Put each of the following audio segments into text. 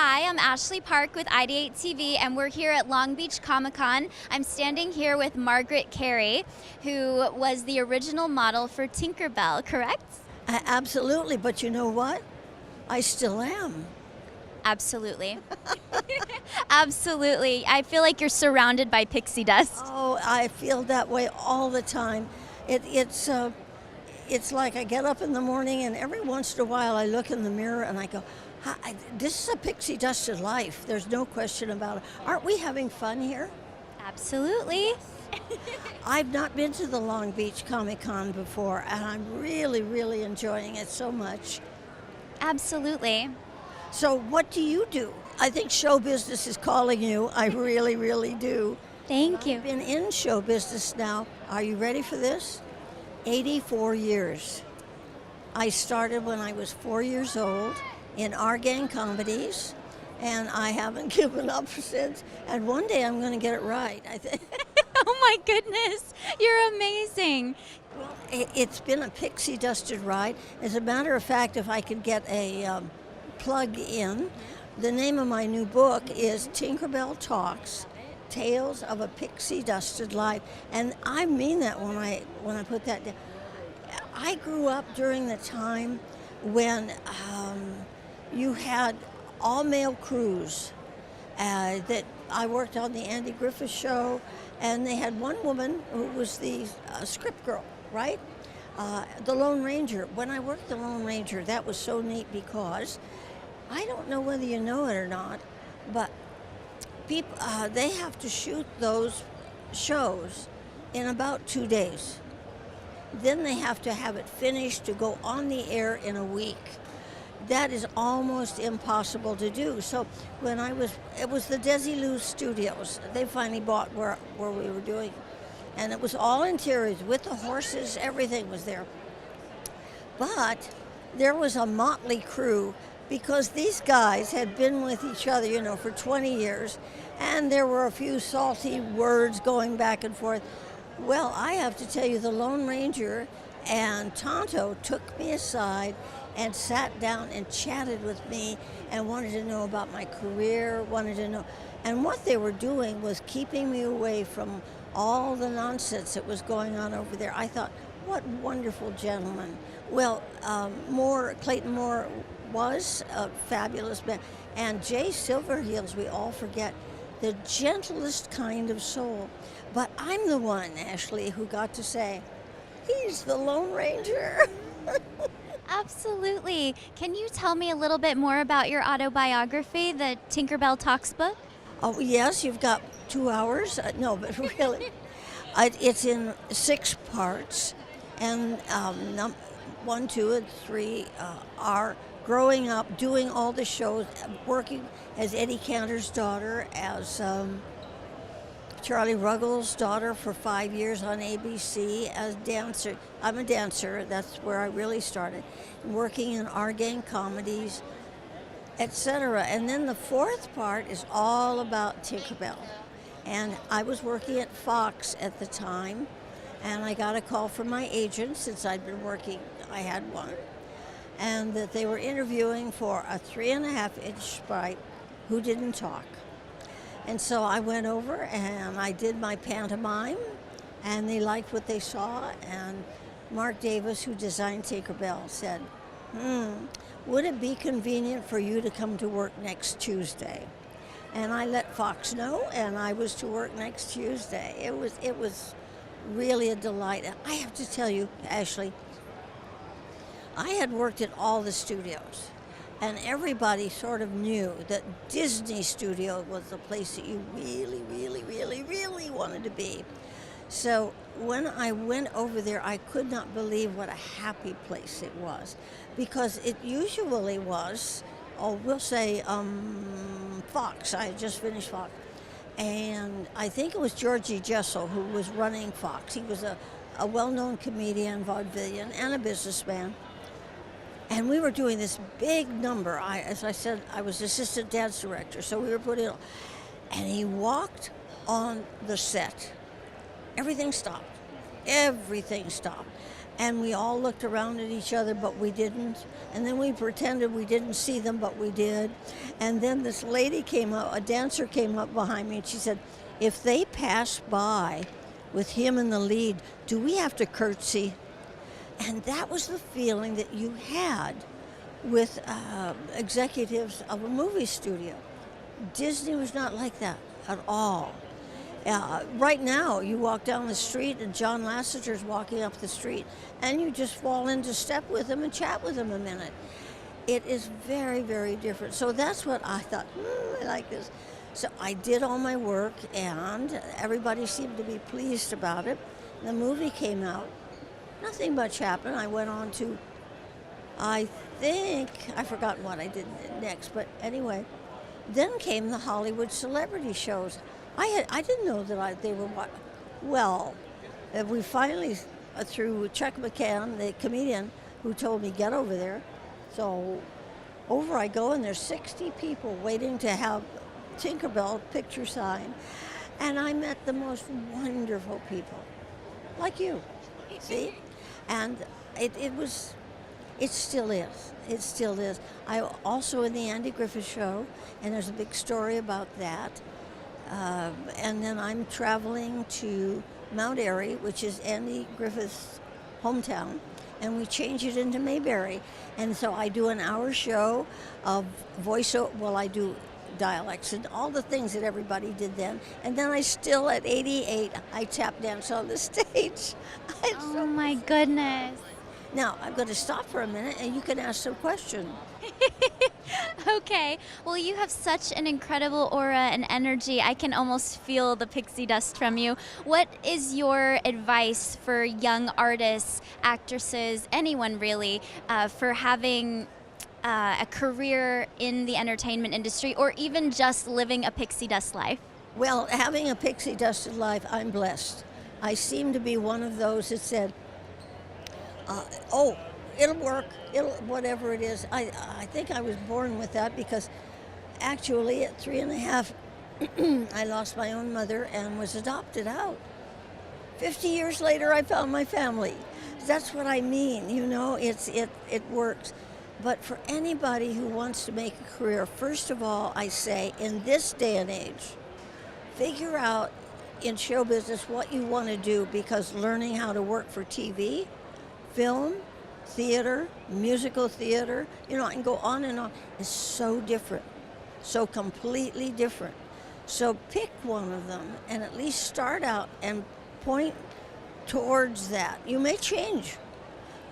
Hi, I'm Ashley Park with IdeateTV, and we're here at Long Beach Comic-Con. I'm standing here with Margaret Kerry, who was the original model for Tinkerbell, correct? Absolutely, but you know what? I still am. Absolutely. Absolutely. I feel like you're surrounded by pixie dust. Oh, I feel that way all the time. It's like I get up in the morning and every once in a while I look in the mirror and I go, this is a pixie dusted life. There's no question about it. Aren't we having fun here? Absolutely. I've not been to the Long Beach Comic-Con before, and I'm really, really enjoying it so much. Absolutely. So what do you do? I think show business is calling you. I really, really do. Thank you. I've been in show business now, are you ready for this? 84 years. I started when I was 4 years old in our gang comedies, and I haven't given up since. And one day I'm going to get it right, I think. Oh my goodness, you're amazing. Well, it's been a pixie dusted ride. As a matter of fact, if I could get a plug in, the name of my new book is Tinkerbell Talks, Tales of a Pixie Dusted Life. And I mean that when I put that down. I grew up during the time when you had all-male crews. That I worked on the Andy Griffith Show, and they had one woman who was the script girl, right? The Lone Ranger. When I worked the Lone Ranger, that was so neat because I don't know whether you know it or not, but people they have to shoot those shows in about 2 days. Then they have to have it finished to go on the air in a week. That is almost impossible to do. So when it was the Desilu Studios. They finally bought where we were doing, and it was all interiors with the horses. Everything was there. But there was a motley crew because these guys had been with each other, for 20 years, and there were a few salty words going back and forth. Well, I have to tell you, the Lone Ranger and Tonto took me aside and sat down and chatted with me and wanted to know about my career, wanted to know. And what they were doing was keeping me away from all the nonsense that was going on over there. I thought, what wonderful gentlemen. Well, Clayton Moore was a fabulous man. And Jay Silverheels, we all forget, the gentlest kind of soul. But I'm the one, Ashley, who got to say, he's the Lone Ranger. Absolutely. Can you tell me a little bit more about your autobiography, the Tinkerbell Talks book? Oh, yes, you've got 2 hours. No, but really, it's in 6 parts. And 1, 2, and 3 are growing up, doing all the shows, working as Eddie Cantor's daughter, as Charlie Ruggles' daughter for 5 years on ABC as dancer. I'm a dancer. That's where I really started. Working in our gang comedies, etc. And then the 4th part is all about Tinkerbell. And I was working at Fox at the time, and I got a call from my agent, since I'd been working, I had one, and that they were interviewing for a 3.5-inch sprite who didn't talk. And so I went over and I did my pantomime, and they liked what they saw. And Mark Davis, who designed Tinkerbell, said, would it be convenient for you to come to work next Tuesday? And I let Fox know, and I was to work next Tuesday. It was really a delight. And I have to tell you, Ashley, I had worked at all the studios. And everybody sort of knew that Disney Studio was the place that you really, really, really, really wanted to be. So when I went over there, I could not believe what a happy place it was. Because it usually was, we'll say Fox. I had just finished Fox. And I think it was Georgie Jessel who was running Fox. He was a well-known comedian, vaudevillian, and a businessman. And we were doing this big number. As I said, I was assistant dance director, so we were putting it on. And he walked on the set. Everything stopped. Everything stopped. And we all looked around at each other, but we didn't. And then we pretended we didn't see them, but we did. And then this lady came up, a dancer came up behind me, and she said, if they pass by with him in the lead, do we have to curtsy? And that was the feeling that you had with executives of a movie studio. Disney was not like that at all. Right now, you walk down the street and John Lasseter's walking up the street, and you just fall into step with him and chat with him a minute. It is very, very different. So that's what I thought, I like this. So I did all my work, and everybody seemed to be pleased about it. The movie came out. Nothing much happened. I went on to, I think, I forgot what I did next, but anyway. Then came the Hollywood celebrity shows. I didn't know that they were, well, we finally, through Chuck McCann, the comedian, who told me, get over there. So over I go, and there's 60 people waiting to have Tinkerbell picture sign. And I met the most wonderful people, like you, see? And it still is. It still is. I also in the Andy Griffith Show, and there's a big story about that. And then I'm traveling to Mount Airy, which is Andy Griffith's hometown, and we change it into Mayberry. And so I do an hour show of voiceover. Well, I do dialects and all the things that everybody did then. And then I still, at 88, I tap dance on the stage. Oh my goodness. Now, I'm going to stop for a minute, and you can ask some questions. Okay. Well, you have such an incredible aura and energy. I can almost feel the pixie dust from you. What is your advice for young artists, actresses, anyone really, for having a career in the entertainment industry, or even just living a pixie dust life? Well, having a pixie dusted life, I'm blessed. I seem to be one of those that said, it'll work, whatever it is. I think I was born with that, because actually at 3.5, I lost my own mother and was adopted out. 50 years later, I found my family. That's what I mean, it works. But for anybody who wants to make a career, first of all, I say, in this day and age, figure out in show business what you want to do, because learning how to work for TV, film, theater, musical theater, I can go on and on, is so different, so completely different. So pick one of them and at least start out and point towards that. You may change,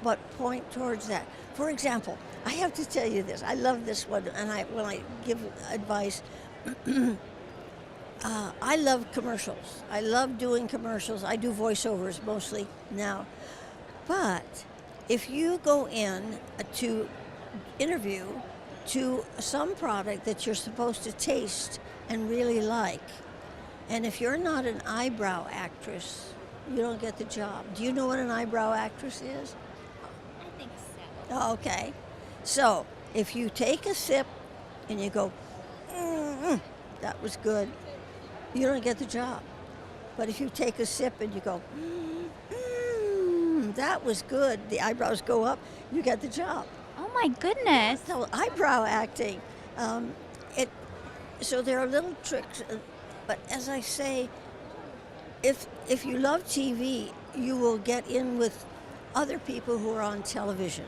but point towards that. For example, I have to tell you this. I love this one, and when I give advice, I love commercials. I love doing commercials. I do voiceovers mostly now. But if you go in to interview to some product that you're supposed to taste and really like, and if you're not an eyebrow actress, you don't get the job. Do you know what an eyebrow actress is? I think so. Okay. So if you take a sip and you go, that was good, you don't get the job. But if you take a sip and you go, that was good, the eyebrows go up, you get the job. Oh my goodness. So eyebrow acting, so there are little tricks, but as I say, if you love TV, you will get in with other people who are on television.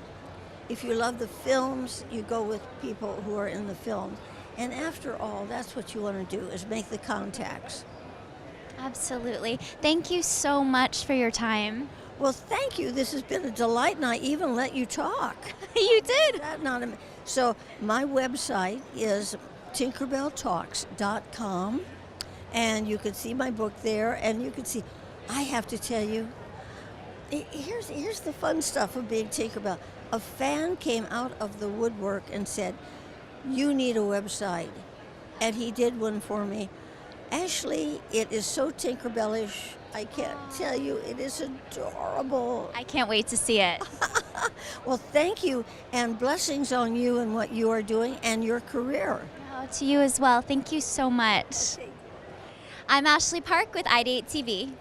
If you love the films, you go with people who are in the films. And after all, that's what you want to do, is make the contacts. Absolutely. Thank you so much for your time. Well, thank you. This has been a delight, and I even let you talk. You did. So my website is tinkerbelltalks.com, and you can see my book there, and you can see, I have to tell you, here's the fun stuff of being Tinkerbell. A fan came out of the woodwork and said, you need a website. And he did one for me. Ashley, it is so Tinkerbellish. I can't tell you, it is adorable. I can't wait to see it. Well, thank you, and blessings on you and what you are doing and your career. Oh, to you as well. Thank you so much. I'm Ashley Park with IdeateTV.